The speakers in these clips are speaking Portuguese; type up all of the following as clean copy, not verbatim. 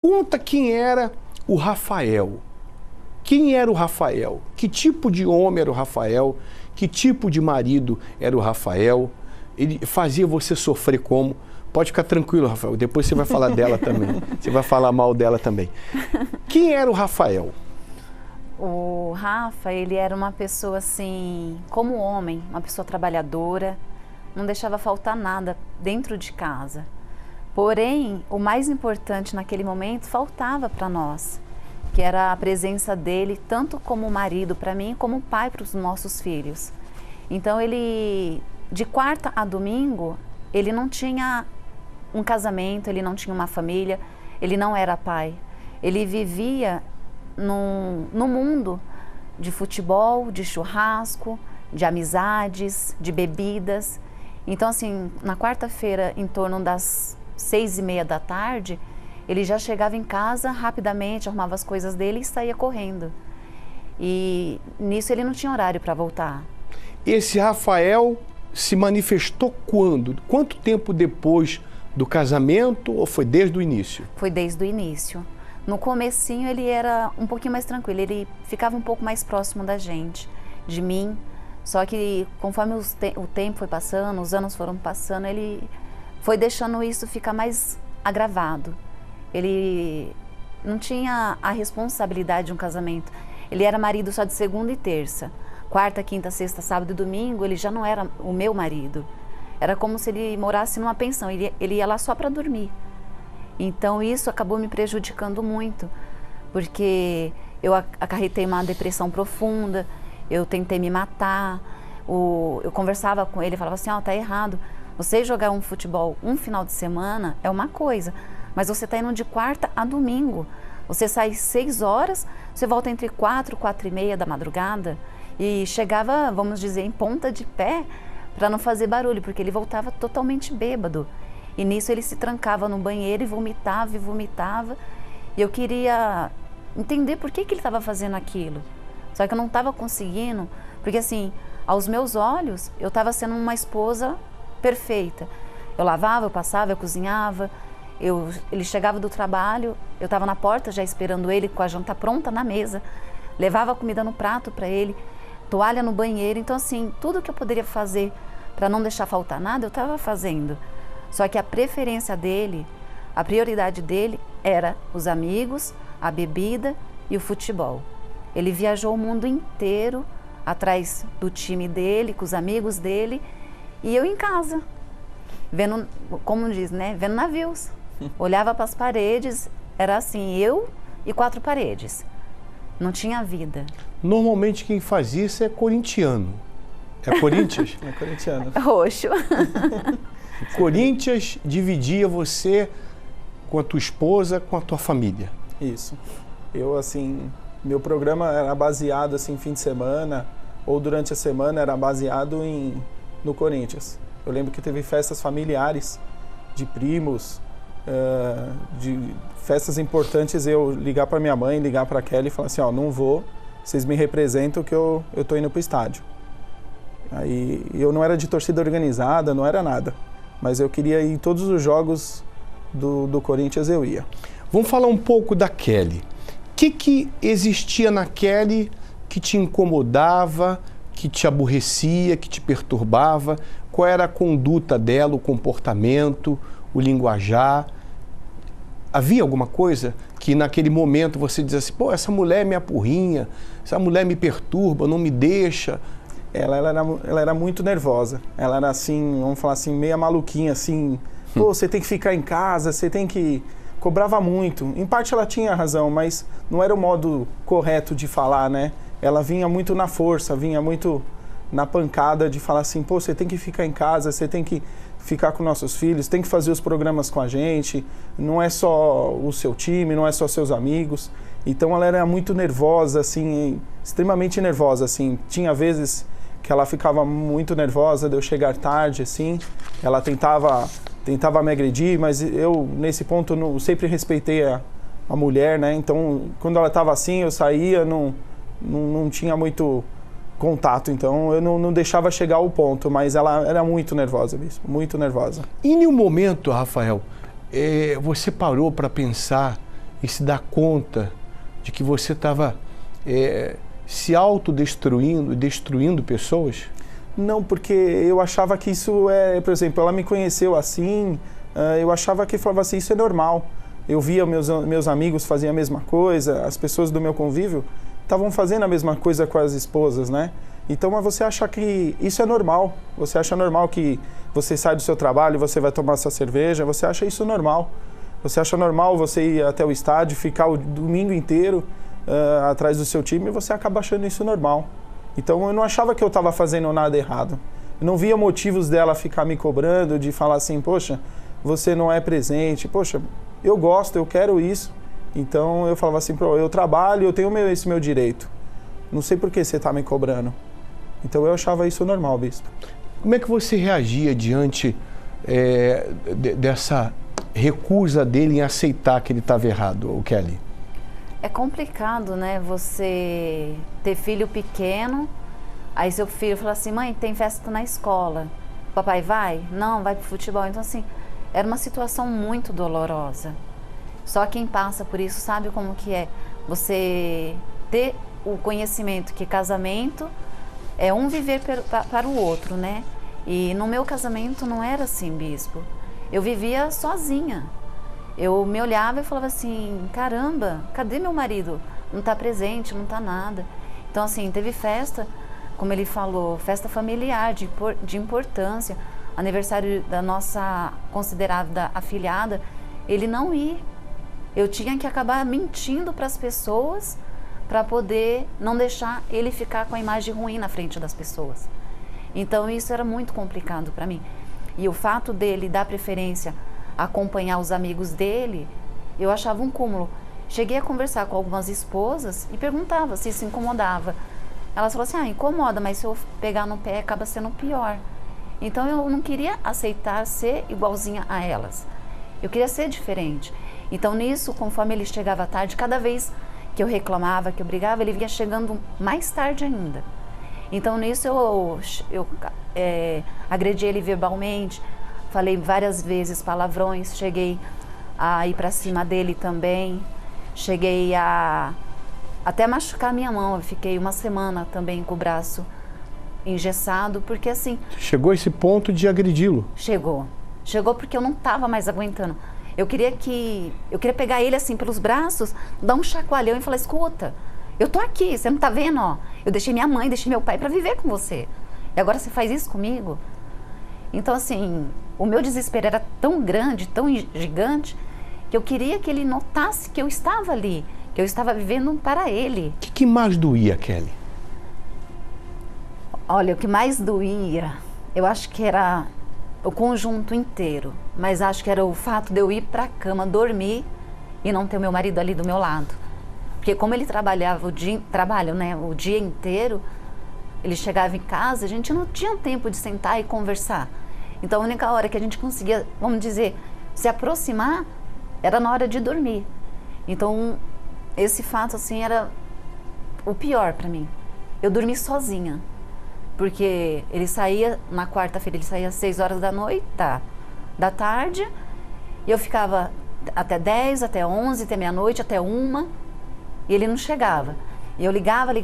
Conta quem era o Rafael. Quem era o Rafael? Que tipo de homem era o Rafael? Que tipo de marido era o Rafael? Ele fazia você sofrer como? Pode ficar tranquilo, Rafael. Depois você vai falar dela também. Você vai falar mal dela também. Quem era o Rafael? O Rafa, ele era uma pessoa assim, como homem, uma pessoa trabalhadora, não deixava faltar nada dentro de casa. Porém, o mais importante naquele momento faltava para nós, que era a presença dele, tanto como marido para mim, como pai para os nossos filhos. Então ele, de quarta a domingo, ele não tinha um casamento, ele não tinha uma família, ele não era pai. Ele vivia no mundo de futebol, de churrasco, de amizades, de bebidas. Então assim, na quarta-feira, em torno das 6h30 da tarde, ele já chegava em casa rapidamente, arrumava as coisas dele e saía correndo. E nisso ele não tinha horário para voltar. Esse Rafael se manifestou quando? Quanto tempo depois do casamento ou foi desde o início? Foi desde o início. No comecinho ele era um pouquinho mais tranquilo, ele ficava um pouco mais próximo da gente, de mim. Só que conforme o tempo foi passando, os anos foram passando, ele foi deixando isso ficar mais agravado. Ele não tinha a responsabilidade de um casamento. Ele era marido só de segunda e terça. Quarta, quinta, sexta, sábado e domingo, ele já não era o meu marido. Era como se ele morasse numa pensão, ele ia lá só para dormir. Então isso acabou me prejudicando muito, porque eu acarretei uma depressão profunda, eu tentei me matar, eu conversava com ele, falava assim, tá errado, você jogar um futebol um final de semana é uma coisa, mas você está indo de quarta a domingo, você sai 6 horas, você volta entre 4 e 4h30 da madrugada e chegava, vamos dizer, em ponta de pé para não fazer barulho, porque ele voltava totalmente bêbado. E nisso ele se trancava no banheiro e vomitava. E eu queria entender por que ele estava fazendo aquilo. Só que eu não estava conseguindo, porque assim, aos meus olhos, eu estava sendo uma esposa perfeita. Eu lavava, eu passava, eu cozinhava. Ele chegava do trabalho, eu estava na porta já esperando ele com a janta pronta na mesa. Levava a comida no prato para ele, toalha no banheiro. Então assim, tudo que eu poderia fazer para não deixar faltar nada, eu estava fazendo. Só que a preferência dele, a prioridade dele era os amigos, a bebida e o futebol. Ele viajou o mundo inteiro atrás do time dele, com os amigos dele, e eu em casa, vendo, como diz, né, vendo navios. Olhava para as paredes, era assim, eu e 4 paredes. Não tinha vida. Normalmente quem faz isso é corintiano. É Corinthians? É corintiano. Roxo. Corinthians dividia você com a tua esposa, com a tua família. Isso. Eu, assim, meu programa era baseado, assim, fim de semana ou durante a semana era baseado no Corinthians. Eu lembro que teve festas familiares de primos, de festas importantes, eu ligar para minha mãe, ligar para a Kelly e falar assim, não vou, vocês me representam que eu tô indo pro estádio. Aí eu não era de torcida organizada, não era nada. Mas eu queria ir em todos os jogos do Corinthians, eu ia. Vamos falar um pouco da Kelly. O que existia na Kelly que te incomodava, que te aborrecia, que te perturbava? Qual era a conduta dela, o comportamento, o linguajar? Havia alguma coisa que naquele momento você dizia assim, essa mulher me apurrinha, essa mulher me perturba, não me deixa? Ela era muito nervosa. Ela era assim, vamos falar assim, meia maluquinha, assim. Você tem que ficar em casa, você tem que... Cobrava muito. Em parte ela tinha razão, mas não era o modo correto de falar, né? Ela vinha muito na força, vinha muito na pancada de falar assim, você tem que ficar em casa, você tem que ficar com nossos filhos, tem que fazer os programas com a gente, não é só o seu time, não é só seus amigos. Então ela era muito nervosa, assim, extremamente nervosa, assim. Tinha vezes que ela ficava muito nervosa de eu chegar tarde, assim. Ela tentava me agredir, mas eu, nesse ponto, sempre respeitei a mulher, né? Então, quando ela estava assim, eu saía, não tinha muito contato. Então, eu não deixava chegar ao ponto, mas ela era muito nervosa, mesmo, muito nervosa. E em um momento, Rafael, você parou para pensar e se dar conta de que você estava se autodestruindo e destruindo pessoas? Não, porque eu achava que isso por exemplo, ela me conheceu assim, eu achava que falava assim, isso é normal. Eu via meus amigos faziam a mesma coisa, as pessoas do meu convívio estavam fazendo a mesma coisa com as esposas, né? Então, mas você acha que isso é normal, você acha normal que você sai do seu trabalho, você vai tomar sua cerveja, você acha isso normal. Você acha normal você ir até o estádio, ficar o domingo inteiro atrás do seu time e você acaba achando isso normal. Então eu não achava que eu estava fazendo nada errado. Eu não via motivos dela ficar me cobrando, de falar assim, poxa, você não é presente, poxa, eu gosto, eu quero isso. Então eu falava assim, eu trabalho, eu tenho esse meu direito. Não sei por que você está me cobrando. Então eu achava isso normal, bispo. Como é que você reagia diante dessa recusa dele em aceitar que ele estava errado, o Kelly? É complicado, né? Você ter filho pequeno, aí seu filho fala assim, mãe, tem festa na escola. Papai vai? Não, vai pro futebol. Então assim, era uma situação muito dolorosa. Só quem passa por isso sabe como que é. Você ter o conhecimento que casamento é um viver para o outro, né? E no meu casamento não era assim, bispo. Eu vivia sozinha. Eu me olhava e falava assim, caramba, cadê meu marido? Não está presente, não está nada. Então assim, teve festa, como ele falou, festa familiar, de importância. Aniversário da nossa considerada afilhada, ele não ir. Eu tinha que acabar mentindo para as pessoas para poder não deixar ele ficar com a imagem ruim na frente das pessoas. Então isso era muito complicado para mim. E o fato dele dar preferência a acompanhar os amigos dele, eu achava um cúmulo. Cheguei a conversar com algumas esposas e perguntava se isso incomodava. Elas falaram assim, incomoda, mas se eu pegar no pé acaba sendo pior. Então eu não queria aceitar ser igualzinha a elas. Eu queria ser diferente. Então nisso, conforme ele chegava tarde, cada vez que eu reclamava, que eu brigava, ele vinha chegando mais tarde ainda. Então nisso eu agredi ele verbalmente, falei várias vezes palavrões, cheguei a ir para cima dele também, cheguei a até machucar minha mão, eu fiquei uma semana também com o braço engessado, porque assim... Chegou a esse ponto de agredi-lo? Chegou porque eu não estava mais aguentando. Eu queria pegar ele assim pelos braços, dar um chacoalhão e falar, escuta, eu tô aqui, você não tá vendo, ó? Eu deixei minha mãe, deixei meu pai para viver com você. E agora você faz isso comigo? Então assim, o meu desespero era tão grande, tão gigante, que eu queria que ele notasse que eu estava ali, que eu estava vivendo para ele. O que mais doía, Kelly? Olha, o que mais doía, eu acho que era o conjunto inteiro, mas acho que era o fato de eu ir para a cama, dormir e não ter o meu marido ali do meu lado. Porque como ele trabalhava o dia inteiro, ele chegava em casa, a gente não tinha tempo de sentar e conversar. Então a única hora que a gente conseguia, vamos dizer, se aproximar, era na hora de dormir. Então esse fato assim era o pior para mim. Eu dormi sozinha. Porque ele saía, na quarta-feira ele saía às 6 horas da tarde, e eu ficava até 10, até 11, até meia-noite, até 1, e ele não chegava. E eu ligava,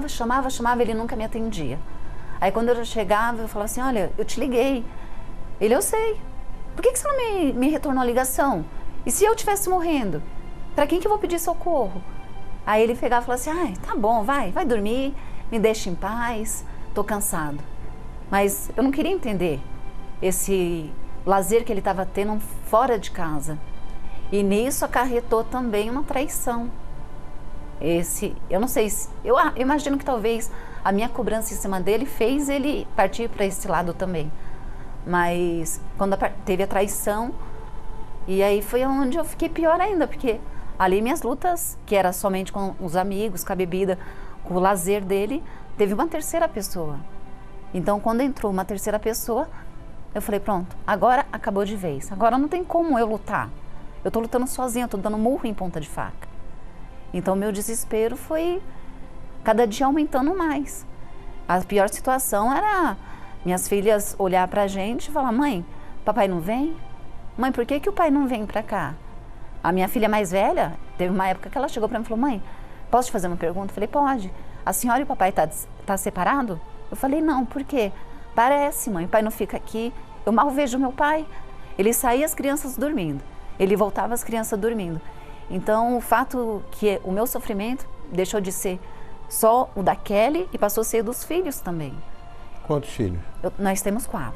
chamava, ele nunca me atendia. Aí quando eu chegava, eu falava assim, olha, eu te liguei. Ele, eu sei. Por que você não me retornou a ligação? E se eu estivesse morrendo? Para quem que eu vou pedir socorro? Aí ele pegava e falava assim, tá bom, vai dormir, me deixa em paz. Estou cansado. Mas eu não queria entender esse lazer que ele estava tendo fora de casa. E nisso acarretou também uma traição. Eu não sei, eu imagino que talvez a minha cobrança em cima dele fez ele partir para esse lado também. Mas quando teve a traição, e aí foi onde eu fiquei pior ainda, porque ali minhas lutas, que era somente com os amigos, com a bebida, com o lazer dele, teve uma terceira pessoa. Então, quando entrou uma terceira pessoa, eu falei, pronto, agora acabou de vez. Agora não tem como eu lutar. Eu tô lutando sozinha, tô dando murro em ponta de faca. Então, meu desespero foi cada dia aumentando mais. A pior situação era minhas filhas olhar pra gente e falar, mãe, papai não vem? Mãe, por que o pai não vem pra cá? A minha filha mais velha, teve uma época que ela chegou para mim e falou, mãe, posso te fazer uma pergunta? Eu falei, pode. A senhora e o papai tá separado? Eu falei, não, por quê? Parece, mãe, o pai não fica aqui. Eu mal vejo meu pai. Ele saía as crianças dormindo. Ele voltava as crianças dormindo. Então, o fato que o meu sofrimento deixou de ser só o da Kelly e passou a ser dos filhos também. Quantos filhos? Nós temos 4.